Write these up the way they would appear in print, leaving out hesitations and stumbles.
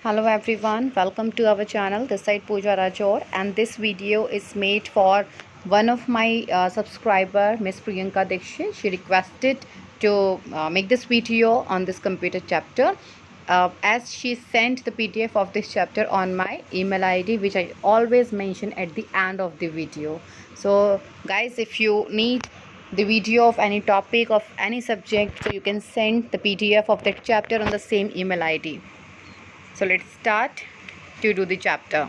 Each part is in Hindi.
Hello everyone, welcome to our channel. This side Pooja Rajor, and this video is made for one of my subscriber, Miss Priyanka Dixit. She requested to make this video on this computer chapter, as she sent the PDF of this chapter on my email ID, which I always mention at the end of the video. So guys, if you need the video of any topic of any subject, so you can send the PDF of that chapter on the same email ID. So let's start to do the chapter.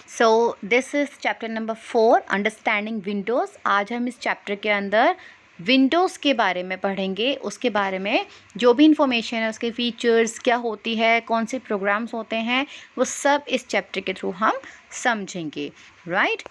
So this is chapter number 4, understanding Windows. आज हम इस चैप्टर के अंदर विंडोज़ के बारे में पढ़ेंगे. उसके बारे में जो भी इंफॉर्मेशन है, उसके फीचर्स क्या होती है, कौन से प्रोग्राम्स होते हैं, वो सब इस चैप्टर के थ्रू हम समझेंगे. राइट.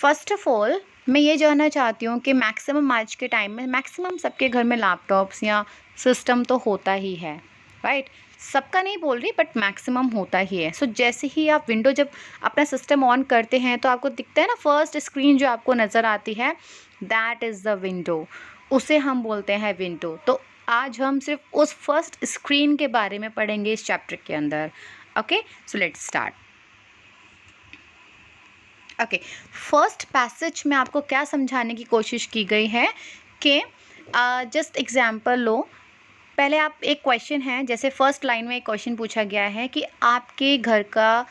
फर्स्ट ऑफ ऑल मैं ये जानना चाहती हूँ कि मैक्सिमम आज के टाइम में मैक्सिमम सबके घर में लैपटॉप्स या सिस्टम तो होता ही है. राइट. सबका नहीं बोल रही, बट मैक्सिमम होता ही है. सो जैसे ही आप विंडो जब अपना सिस्टम ऑन करते हैं तो आपको दिखता है ना, फर्स्ट स्क्रीन जो आपको नज़र आती है, दैट इज़ द विंडो. उसे हम बोलते हैं विंडो. तो आज हम सिर्फ उस फर्स्ट स्क्रीन के बारे में पढ़ेंगे इस चैप्टर के अंदर. Okay, so let's start. Okay, first passage में आपको क्या समझाने की कोशिश की गई है कि जस्ट एग्जाम्पल लो. पहले आप एक क्वेश्चन है, जैसे फर्स्ट लाइन में एक क्वेश्चन पूछा गया है कि आपके घर का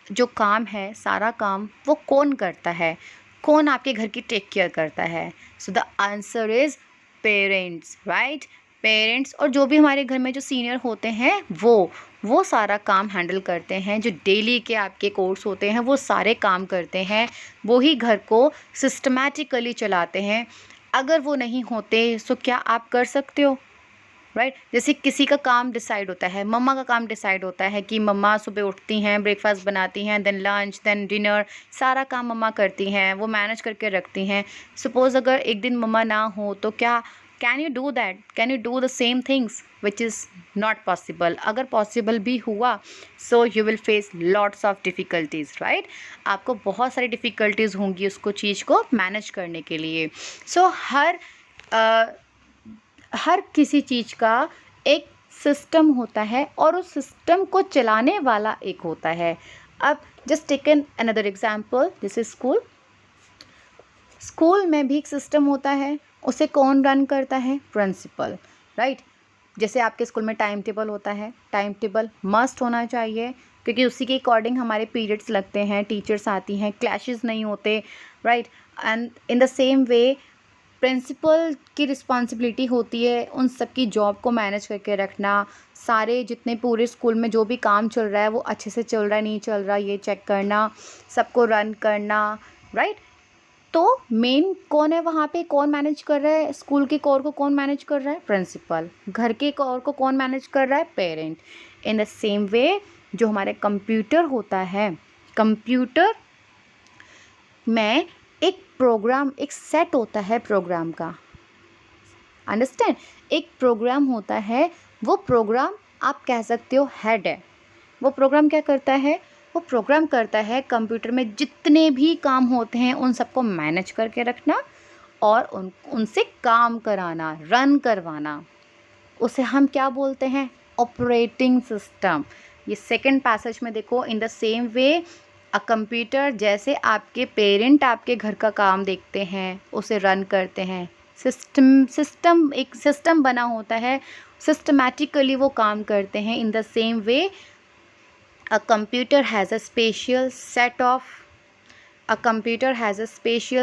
जो काम है, सारा काम वो कौन करता है, कौन आपके घर की टेक केयर करता है. So the answer is parents. Right. Parents, और जो भी हमारे घर में जो सीनियर होते हैं वो सारा काम हैंडल करते हैं. जो डेली के आपके कोर्स होते हैं वो सारे काम करते हैं, वो ही घर को सिस्टमैटिकली चलाते हैं. अगर वो नहीं होते तो क्या आप कर सकते हो? राइट. जैसे किसी का काम डिसाइड होता है, मम्मा का काम डिसाइड होता है कि मम्मा सुबह उठती हैं, ब्रेकफास्ट बनाती हैं, देन लंच, देन डिनर, सारा काम मम्मा करती हैं, वो मैनेज करके रखती हैं. सपोज़ अगर एक दिन मम्मा ना हो तो क्या can you do that? Can you do the same things? Which is not possible. अगर पॉसिबल भी हुआ so you will face lots of difficulties. Right. आपको बहुत सारी डिफ़िकल्टीज़ होंगी उसको चीज़ को मैनेज करने के लिए. सो हर किसी चीज़ का एक सिस्टम होता है और उस सिस्टम को चलाने वाला एक होता है. अब just taken another example, this is school. School में भी एक सिस्टम होता है. उसे कौन रन करता है? प्रिंसिपल. राइट. जैसे आपके स्कूल में टाइम टेबल होता है, टाइम टेबल मस्ट होना चाहिए, क्योंकि उसी के अकॉर्डिंग हमारे पीरियड्स लगते हैं, टीचर्स आती हैं, क्लैशेस नहीं होते. Right. And in the same way principal की रिस्पॉन्सिबिलिटी होती है उन सब की जॉब को मैनेज करके रखना. सारे जितने पूरे स्कूल में जो भी काम चल रहा है वो अच्छे से चल रहा है नहीं चल रहा, ये चेक करना, सबको रन करना. राइट. तो मेन कौन है वहाँ पे? कौन मैनेज कर रहा है? स्कूल के कोर को कौन मैनेज कर रहा है? प्रिंसिपल. घर के कोर को कौन मैनेज कर रहा है? पेरेंट. इन द सेम वे जो हमारे कंप्यूटर होता है, कंप्यूटर में एक प्रोग्राम, एक सेट होता है प्रोग्राम का. अंडरस्टैंड. एक प्रोग्राम होता है, वो प्रोग्राम आप कह सकते हो हेड है. वो प्रोग्राम क्या करता है? वो प्रोग्राम करता है कंप्यूटर में जितने भी काम होते हैं उन सबको मैनेज करके रखना और उनसे काम कराना, रन करवाना. उसे हम क्या बोलते हैं? Operating system. ये सेकंड पैसेज में देखो, इन द सेम वे कंप्यूटर, जैसे आपके पेरेंट आपके घर का काम देखते हैं, उसे रन करते हैं, सिस्टम एक सिस्टम बना होता है, सिस्टमैटिकली वो काम करते हैं. In the same way a computer has a special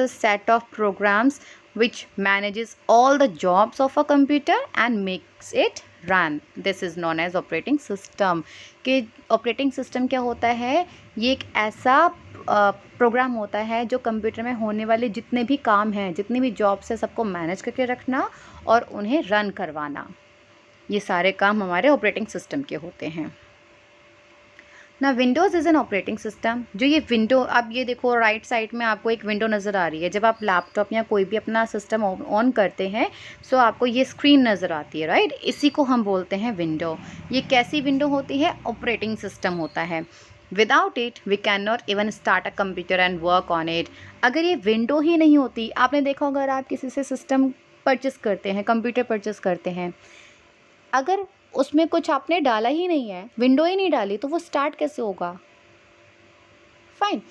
set of programs which manages all the jobs of a computer and makes it run. This is known as operating system. कि ऑपरेटिंग सिस्टम क्या होता है? ये एक ऐसा प्रोग्राम होता है जो कंप्यूटर में होने वाले जितने भी काम हैं, जितनी भी जॉब्स है, सबको मैनेज करके रखना और उन्हें रन करवाना. ये सारे काम हमारे ऑपरेटिंग सिस्टम के होते हैं. ना Windows is an operating system. जो ये विंडो, अब ये देखो राइट साइड में आपको एक विंडो नज़र आ रही है. जब आप लैपटॉप या कोई भी अपना सिस्टम ऑन करते हैं सो आपको ये स्क्रीन नज़र आती है. राइट. इसी को हम बोलते हैं विंडो. ये कैसी विंडो होती है? ऑपरेटिंग सिस्टम होता है. Without it we can not even start a computer and work on it. अगर ये विंडो ही नहीं होती, आपने देखा अगर आप किसी से सिस्टम परचेस करते हैं, कंप्यूटर परचेस करते हैं, अगर उसमें कुछ आपने डाला ही नहीं है, विंडो ही नहीं डाली, तो वो स्टार्ट कैसे होगा? फाइन।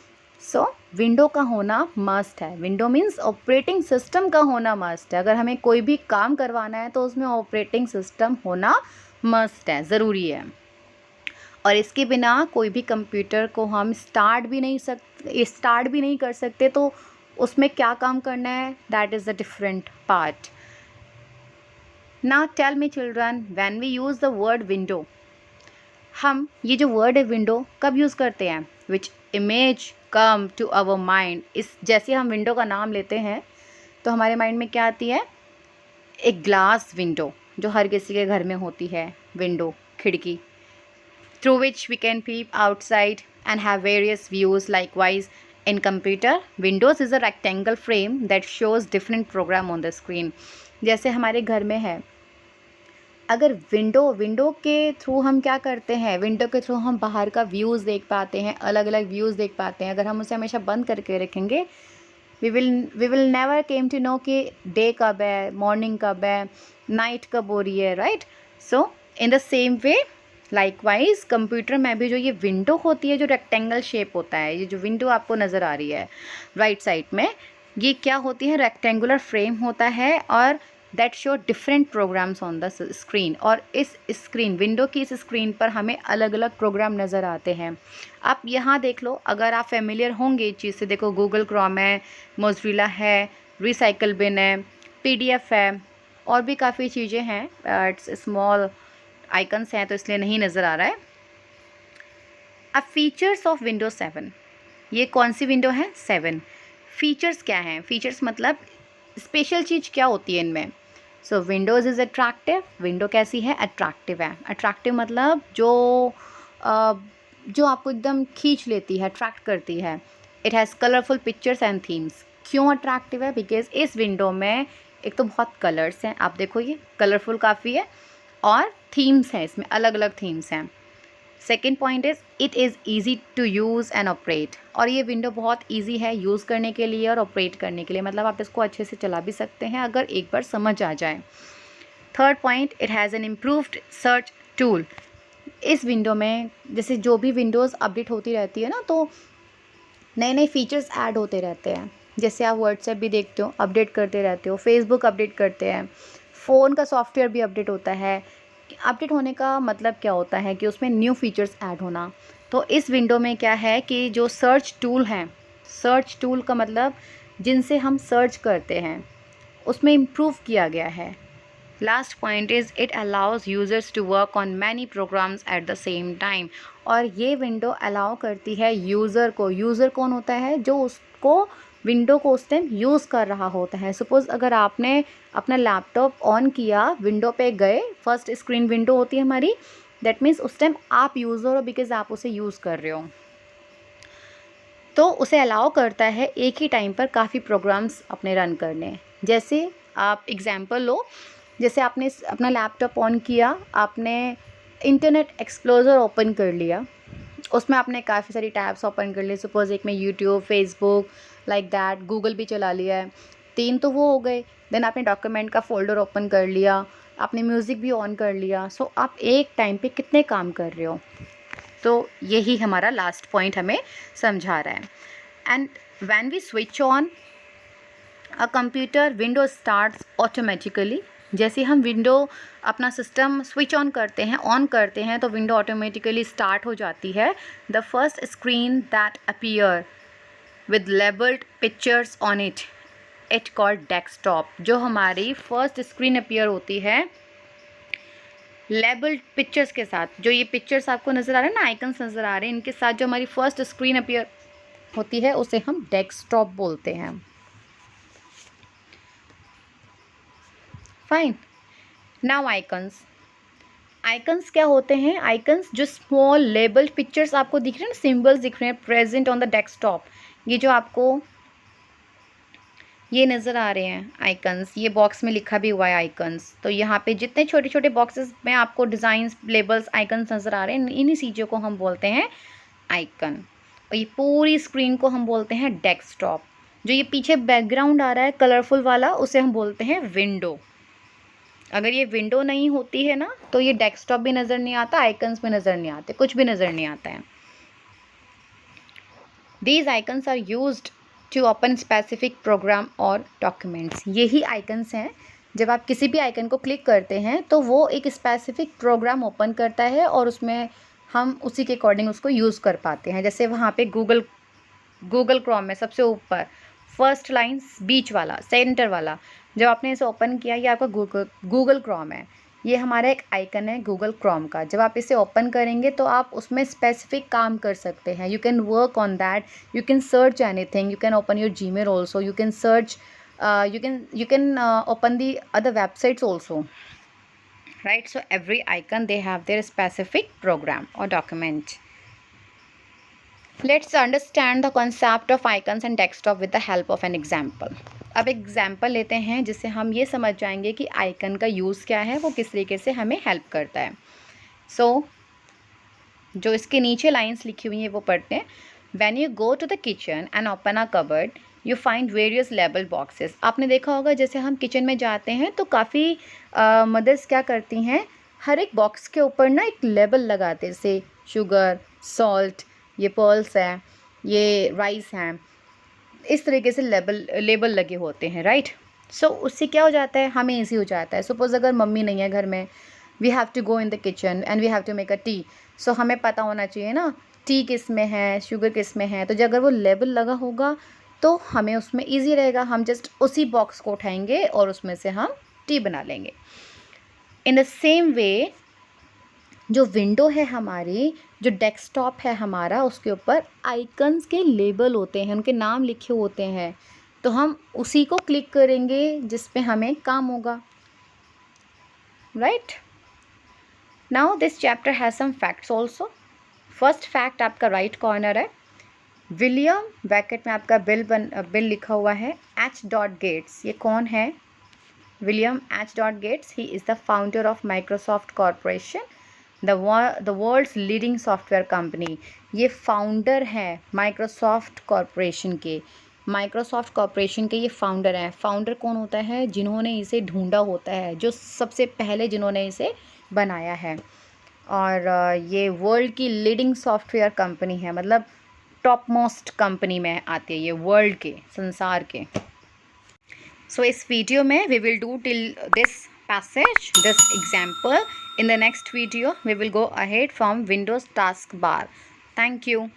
सो विंडो का होना मस्ट है। विंडो मीन्स ऑपरेटिंग सिस्टम का होना मस्ट है। अगर हमें कोई भी काम करवाना है तो उसमें ऑपरेटिंग सिस्टम होना मस्ट है, ज़रूरी है। और इसके बिना कोई भी कंप्यूटर को हम स्टार्ट भी नहीं कर सकते। तो उसमें क्या काम करना है, that is the different part. Now tell me children, when we use the word window, हम ये जो वर्ड है विंडो कब यूज़ करते हैं? Which image come to our mind, इस जैसे हम विंडो का नाम लेते हैं तो हमारे माइंड में क्या आती है? एक ग्लास विंडो, जो हर किसी के घर में होती है, विंडो, खिड़की, through which we can peep outside and have various views. Likewise, in computer, Windows is a rectangle frame that shows different program on the screen. जैसे हमारे घर में है, अगर विंडो के थ्रू हम क्या करते हैं, विंडो के थ्रू हम बाहर का व्यूज़ देख पाते हैं, अलग अलग व्यूज़ देख पाते हैं। अगर हम उसे हमेशा बंद करके रखेंगे, we will never came to know कि डे कब है, मॉर्निंग कब है, नाइट कब हो रही है, right? So in the same way, likewise computer में भी जो ये विंडो होती है, जो रेक्टेंगल शेप होता है, ये जो विंडो आपको नज़र आ रही है राइट साइड में, ये क्या होती है? रेक्टेंगुलर फ्रेम होता है और that show different programs on the screen. और इस स्क्रीन, विंडो की इस स्क्रीन पर हमें अलग अलग प्रोग्राम नज़र आते हैं। आप यहाँ देख लो, अगर आप फेमिलियर होंगे इस चीज़ से, देखो गूगल क्रोम है, मोज़िला है, रिसाइकल बिन है, PDF है, और भी काफ़ी चीज़ें हैं। इट्स स्मॉल आइकन्स हैं तो इसलिए नहीं नज़र आ रहा है। अब फीचर्स ऑफ विंडोज़ 7, ये कौन सी विंडो है? 7। फीचर्स क्या हैं? फीचर्स मतलब स्पेशल चीज़ क्या होती है इनमें? सो विंडोज़ इज़ अट्रैक्टिव। विंडो कैसी है? अट्रैक्टिव है। अट्रैक्टिव मतलब जो आपको एकदम खींच लेती है, अट्रैक्ट करती है। It has colourful pictures and themes. क्यों अट्रैक्टिव है? बिकॉज इस विंडो में एक तो बहुत कलर्स हैं, आप देखो ये कलरफुल काफ़ी है, और थीम्स हैं, इसमें अलग अलग थीम्स हैं। Second point is it is easy to use and operate, और ये विंडो बहुत ईजी है यूज़ करने के लिए और ऑपरेट करने के लिए, मतलब आप इसको अच्छे से चला भी सकते हैं अगर एक बार समझ आ जाए। Third point, it has an improved search tool. इस विंडो में जैसे जो भी विंडोज़ अपडेट होती रहती है ना, तो नए नए फीचर्स ऐड होते रहते हैं। जैसे आप व्हाट्सएप भी देखते हो, अपडेट करते रहते हो, फेसबुक अपडेट करते हैं, फ़ोन का सॉफ्टवेयर भी अपडेट होता है। अपडेट होने का मतलब क्या होता है कि उसमें न्यू फीचर्स ऐड होना। तो इस विंडो में क्या है कि जो सर्च टूल हैं, सर्च टूल का मतलब जिनसे हम सर्च करते हैं, उसमें इम्प्रूव किया गया है। Last point is it allows users to work on many programs at the same time. और ये विंडो अलाउ करती है यूज़र को। यूज़र कौन होता है? जो उसको विंडो को उस टाइम यूज़ कर रहा होता है। सपोज़ अगर आपने अपना लैपटॉप ऑन किया, विंडो पे गए, फर्स्ट स्क्रीन विंडो होती है हमारी, दैट मीन्स उस टाइम आप यूज़र हो, बिकॉज आप उसे यूज़ कर रहे हो। तो उसे अलाउ करता है एक ही टाइम पर काफ़ी प्रोग्राम्स अपने रन करने। जैसे आप एग्जांपल लो, जैसे आपने अपना लैपटॉप ऑन किया, आपने इंटरनेट एक्सप्लोरर ओपन कर लिया, उसमें आपने काफ़ी सारी टैब्स ओपन कर ली। सपोज़ एक में YouTube, Facebook, like that, Google भी चला लिया है, 3 तो वो हो गए। देन आपने डॉक्यूमेंट का फ़ोल्डर ओपन कर लिया, आपने म्यूज़िक भी ऑन कर लिया। सो आप एक टाइम पे कितने काम कर रहे हो? तो यही हमारा लास्ट पॉइंट हमें समझा रहा है। And when we switch on a computer, window starts automatically. जैसे हम विंडो अपना सिस्टम स्विच ऑन करते हैं तो विंडो ऑटोमेटिकली स्टार्ट हो जाती है। The first screen that appear with labelled pictures on it called desktop. जो हमारी फर्स्ट स्क्रीन अपीयर होती है लेबल्ड पिक्चर्स के साथ, जो ये पिक्चर्स आपको नज़र आ रहे हैं ना, आइकन्स नज़र आ रहे हैं, इनके साथ जो हमारी फर्स्ट स्क्रीन अपीयर होती है उसे हम डेस्कटॉप बोलते हैं। फाइन। Now icons. आइकन्स क्या होते हैं? आइकन्स जो स्मॉल लेबल्ड पिक्चर्स आपको दिख रहे हैं ना, सिंबल्स दिख रहे हैं प्रेजेंट ऑन द डेस्कटॉप, ये जो आपको ये नज़र आ रहे हैं आइकन्स, ये बॉक्स में लिखा भी हुआ है आइकन्स। तो यहाँ पे जितने छोटे छोटे बॉक्सेस में आपको डिज़ाइंस, लेबल्स, आइकन्स नज़र आ रहे हैं, इन्हीं चीज़ों को हम बोलते हैं आइकन। और ये पूरी स्क्रीन को हम बोलते हैं डेस्कटॉप। जो ये पीछे बैकग्राउंड आ रहा है कलरफुल वाला, उसे हम बोलते हैं विंडो। अगर ये विंडो नहीं होती है ना तो ये डेस्कटॉप भी नज़र नहीं आता, आइकन्स भी नज़र नहीं आते, कुछ भी नज़र नहीं आता है। These icons are used to open specific program और documents। यही आइकन्स हैं, जब आप किसी भी आइकन को क्लिक करते हैं तो वो एक स्पेसिफिक प्रोग्राम ओपन करता है और उसमें हम उसी के अकॉर्डिंग उसको यूज़ कर पाते हैं। जैसे वहाँ पे गूगल क्रोम में सबसे ऊपर फर्स्ट लाइन बीच वाला सेंटर वाला, जब आपने इसे ओपन किया, ये आपका गूगल क्रोम है, ये हमारा एक आइकन है गूगल क्रोम का। जब आप इसे ओपन करेंगे तो आप उसमें स्पेसिफिक काम कर सकते हैं। You can work on that, you can search anything, you can open your Gmail also, you can search, you can open the other websites also, right? So every icon they have their specific program or document. Let's understand the concept of icons and desktop with the help of an example. अब एग्जाम्पल लेते हैं जिससे हम ये समझ जाएंगे कि आइकन का यूज़ क्या है, वो किस तरीके से हमें हेल्प करता है। सो जो इसके नीचे लाइंस लिखी हुई हैं वो पढ़ते हैं। When you go to the kitchen and open a cupboard, you find various label boxes। आपने देखा होगा जैसे हम किचन में जाते हैं तो काफ़ी मदर्स क्या करती हैं, हर एक बॉक्स के ऊपर ना एक लेबल लगाते हैं, जैसे शुगर, सॉल्ट, ये पर्ल्स हैं, ये राइस हैं, इस तरीके से लेबल लगे होते हैं, राइट। सो उससे क्या हो जाता है, हमें ईजी हो जाता है। सपोज़ अगर मम्मी नहीं है घर में, we have to go in the kitchen and we have to make a tea. So हमें पता होना चाहिए ना टी किस में है, शुगर किस में है। तो जब अगर वो लेबल लगा होगा तो हमें उसमें ईजी रहेगा, हम जस्ट उसी बॉक्स को उठाएंगे और उसमें से हम टी बना लेंगे। इन द सेम वे जो विंडो है हमारी, जो डेस्कटॉप है हमारा, उसके ऊपर आइकन्स के लेबल होते हैं, उनके नाम लिखे होते हैं, तो हम उसी को क्लिक करेंगे जिस पे हमें काम होगा, right. Now this chapter has some facts also. First fact आपका राइट कॉर्नर है, विलियम ब्रैकेट में आपका बिल लिखा हुआ है, एच डॉट गेट्स। ये कौन है? William H dot Gates, he is the founder of Microsoft corporation, the world's leading software company. ये फाउंडर हैं माइक्रोसॉफ्ट कॉरपोरेशन के, माइक्रोसॉफ्ट कॉरपोरेशन के ये फाउंडर हैं। फाउंडर कौन होता है? जिन्होंने इसे ढूंढा होता है, जो सबसे पहले जिन्होंने इसे बनाया है। और ये वर्ल्ड की लीडिंग सॉफ्टवेयर कंपनी है, मतलब टॉप मोस्ट कंपनी में आती है ये, वर्ल्ड के, संसार के। सो इस वीडियो में we will do till this passage, this example. In the next video we will go ahead from Windows taskbar. Thank you.